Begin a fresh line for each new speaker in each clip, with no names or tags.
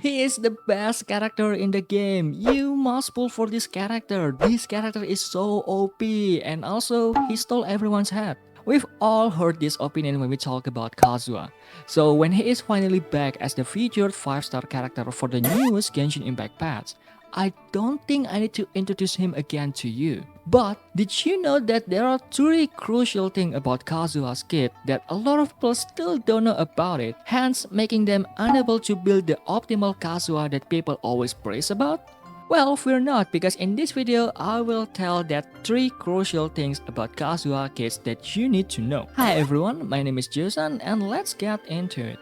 He is the best character in the game. You must pull for this character. This character is so OP, and also he stole everyone's head. We've all heard this opinion when we talk about Kazuha. So when he is finally back as the featured 5-star character for the newest Genshin Impact patch, I don't think I need to introduce him again to you. But did you know that there are 3 crucial things about Kazuha's kit that a lot of people still don't know about it, hence making them unable to build the optimal Kazuha that people always praise about? Well, fear not, because in this video, I will tell that 3 crucial things about Kazuha kits that you need to know. Hi everyone, my name is JyoSan and let's get into it.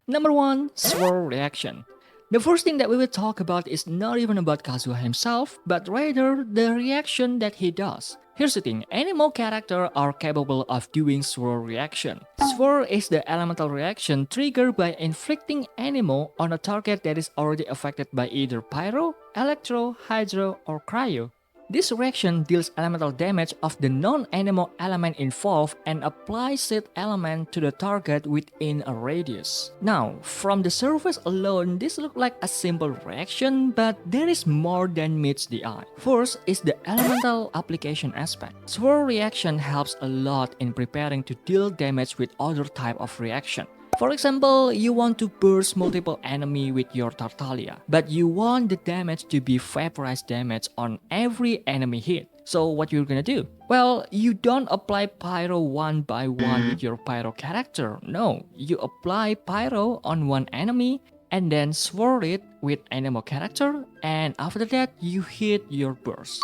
Number 1. Swirl reaction. The first thing that we will talk about is not even about Kazuha himself, but rather the reaction that he does. Here's the thing, Anemo characters are capable of doing Swirl reaction. Swirl is the elemental reaction triggered by inflicting Anemo on a target that is already affected by either Pyro, Electro, Hydro, or Cryo. This reaction deals elemental damage of the non-Anemo element involved and applies said element to the target within a radius. Now, from the surface alone, this looks like a simple reaction, but there is more than meets the eye. First is the elemental application aspect. Swirl reaction helps a lot in preparing to deal damage with other type of reaction. For example, you want to burst multiple enemy with your Tartaglia, but you want the damage to be vaporized damage on every enemy hit. So what you're gonna do? Well, you don't apply Pyro one by one with your Pyro character. No, you apply Pyro on one enemy and then swirl it with Anemo character, and after that you hit your burst.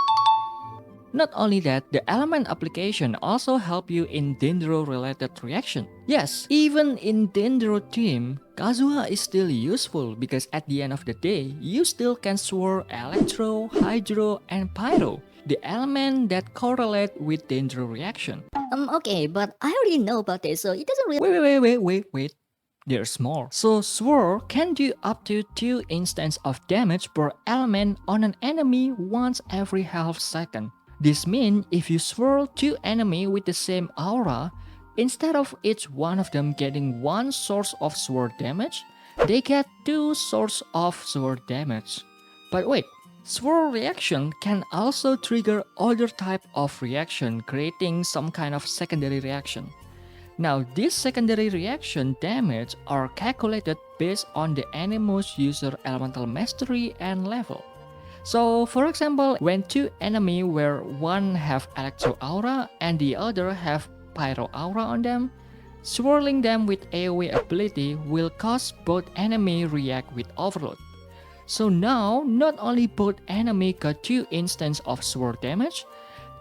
Not only that, the element application also help you in Dendro related reaction. Yes, even in Dendro team, Kazuha is still useful because at the end of the day, you still can swirl Electro, Hydro, and Pyro, the element that correlate with Dendro reaction.
Okay, but I already know about this, so it doesn't really.
Wait. There's more. So Swirl can do up to 2 instances of damage per element on an enemy once every half second. This means if you swirl 2 enemies with the same aura, instead of each one of them getting 1 source of sword damage, they get 2 sources of sword damage. But wait, swirl reaction can also trigger other type of reaction, creating some kind of secondary reaction. Now, this secondary reaction damage are calculated based on the Anemo's user elemental mastery and level. So, for example, when 2 enemies where one have Electro Aura and the other have Pyro Aura on them, swirling them with AoE ability will cause both enemies react with Overload. So now, not only both enemies got 2 instances of swirl damage,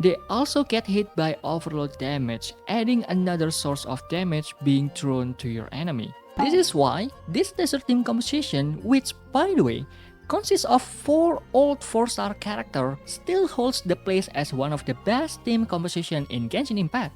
they also get hit by Overload damage, adding another source of damage being thrown to your enemy. This is why this desert team composition, which by the way, consists of 4 old 4-star characters, still holds the place as one of the best team composition in Genshin Impact,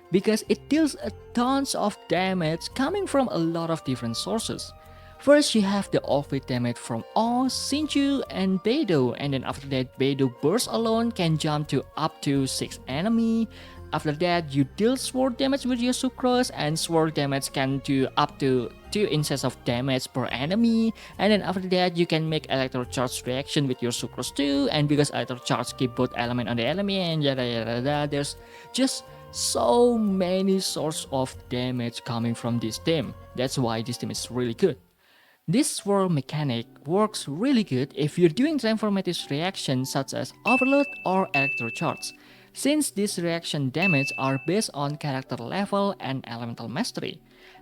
because it deals a tons of damage coming from a lot of different sources. First, you have the off-hit damage from Oz, Shinju, and Beidou, and then after that, Beidou burst alone can jump to up to 6 enemy. After that, you deal sword damage with your Sucrose, and sword damage can do up to 2 instances of damage per enemy. And then after that, you can make Electro Charge reaction with your Sucrose too, and because Electro Charge keep both element on the enemy and yada yada yada, there's just so many sources of damage coming from this team. That's why this team is really good. This swirl mechanic works really good if you're doing transformative reactions such as Overload or Electro Charge, since these reaction damage are based on character level and elemental mastery.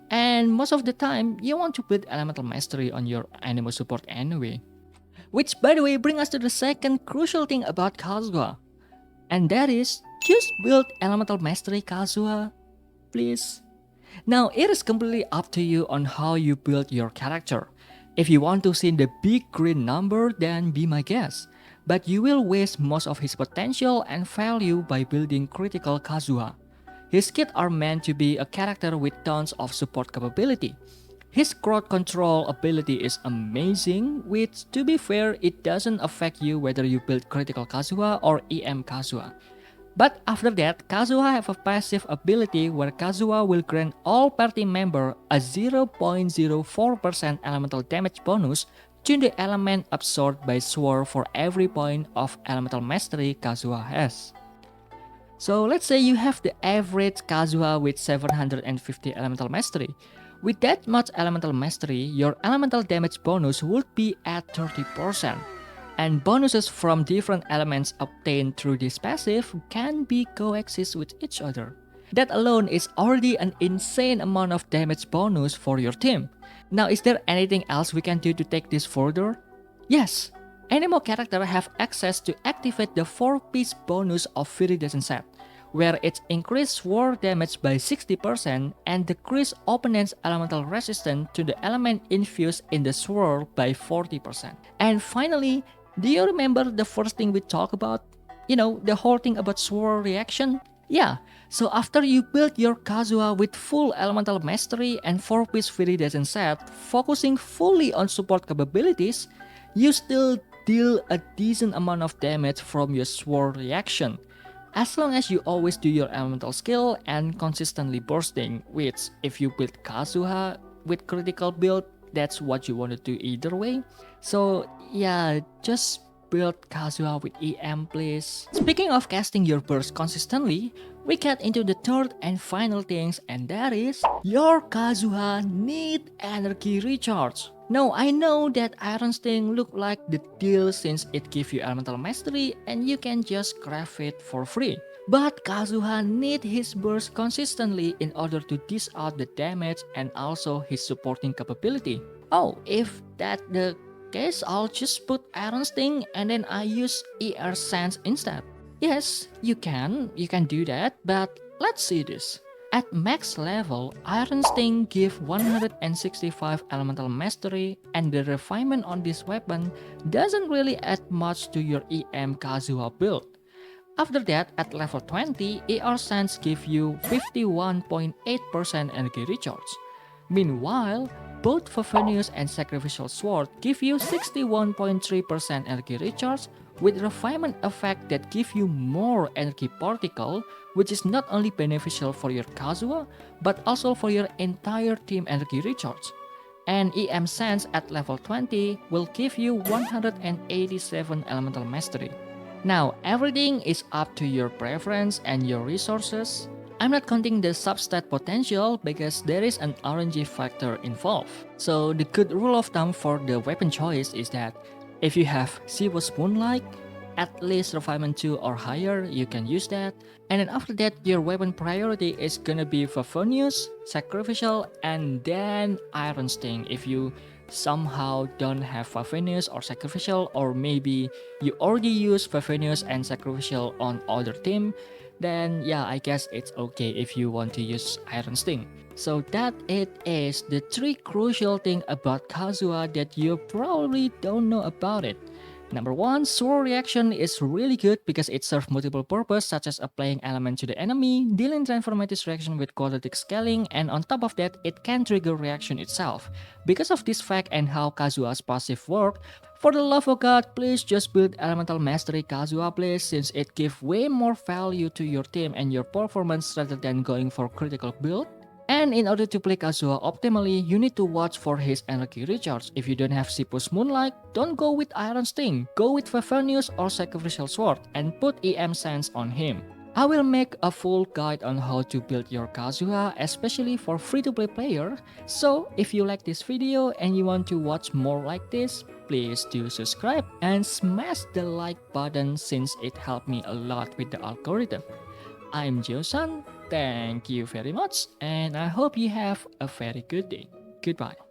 And most of the time, you want to build elemental mastery on your Anemo support anyway. Which by the way brings us to the second crucial thing about Kazuha. And that is, just build elemental mastery Kazuha, please. Now it is completely up to you on how you build your character. If you want to see the big green number, then be my guest. But you will waste most of his potential and value by building critical Kazuha. His kits are meant to be a character with tons of support capability. His crowd control ability is amazing, which to be fair, it doesn't affect you whether you build critical Kazuha or EM Kazuha. But after that, Kazuha have a passive ability where Kazuha will grant all party member a 0.04% elemental damage bonus to the element absorbed by Swirl for every point of elemental mastery Kazuha has. So let's say you have the average Kazuha with 750 elemental mastery. With that much elemental mastery, your elemental damage bonus would be at 30%. And bonuses from different elements obtained through this passive can be coexist with each other. That alone is already an insane amount of damage bonus for your team. Now, is there anything else we can do to take this further? Yes, Anemo character have access to activate the 4-piece bonus of Viridescent set, where it increases war damage by 60% and decrease opponent's elemental resistance to the element infused in the swirl by 40%. And finally, do you remember the first thing we talked about? You know, the whole thing about swirl reaction? Yeah, so after you build your Kazuha with full elemental mastery and 4-piece Viridescent set, focusing fully on support capabilities, you still deal a decent amount of damage from your swirl reaction. As long as you always do your elemental skill and consistently bursting, which if you build Kazuha with critical build, that's what you want to do either way. So yeah, just build Kazuha with EM please. Speaking of casting your burst consistently, we get into the third and final things, and that is your Kazuha need energy recharge. Now I know that Iron Sting look like the deal since it gives you elemental mastery and you can just craft it for free. But Kazuha need his burst consistently in order to dish out the damage and also his supporting capability. Oh, if that the case, I'll just put Iron Sting and then I use ER Sense instead. Yes, you can do that, but let's see this. At max level, Iron Sting give 165 elemental mastery, and the refinement on this weapon doesn't really add much to your EM Kazuha build. After that, at level 20, ER Sense give you 51.8% energy recharge. Meanwhile, both Favonius and Sacrificial Sword give you 61.3% energy recharge with refinement effect that give you more energy particle, which is not only beneficial for your Kazuha, but also for your entire team energy recharge. And EM Sense at level 20 will give you 187 elemental mastery. Now, everything is up to your preference and your resources. I'm not counting the substat potential because there is an RNG factor involved. So the good rule of thumb for the weapon choice is that if you have Sibo's Moonlight, at least refinement 2 or higher, you can use that. And then after that, your weapon priority is gonna be Favonius, Sacrificial, and then Iron Sting if you somehow don't have Favonius or Sacrificial, or maybe you already use Favonius and Sacrificial on other team, then yeah, I guess it's okay if you want to use Iron Sting. So that it is the 3 crucial things about Kazuha that you probably don't know about it. Number 1, Swirl reaction is really good because it serves multiple purposes such as applying element to the enemy, dealing transformative reaction with quadratic scaling, and on top of that, it can trigger reaction itself. Because of this fact and how Kazuha's passive work, for the love of God, please just build Elemental Mastery Kazuha please, since it gives way more value to your team and your performance rather than going for critical build. And in order to play Kazuha optimally, you need to watch for his energy recharge. If you don't have Sibo's Moonlight, don't go with Iron Sting, go with Favonius or Sacrificial Sword and put EM Sense on him. I will make a full guide on how to build your Kazuha, especially for free-to-play player. So if you like this video and you want to watch more like this, please do subscribe and smash the like button since it helped me a lot with the algorithm. I'm JyoSan, thank you very much, and I hope you have a very good day. Goodbye.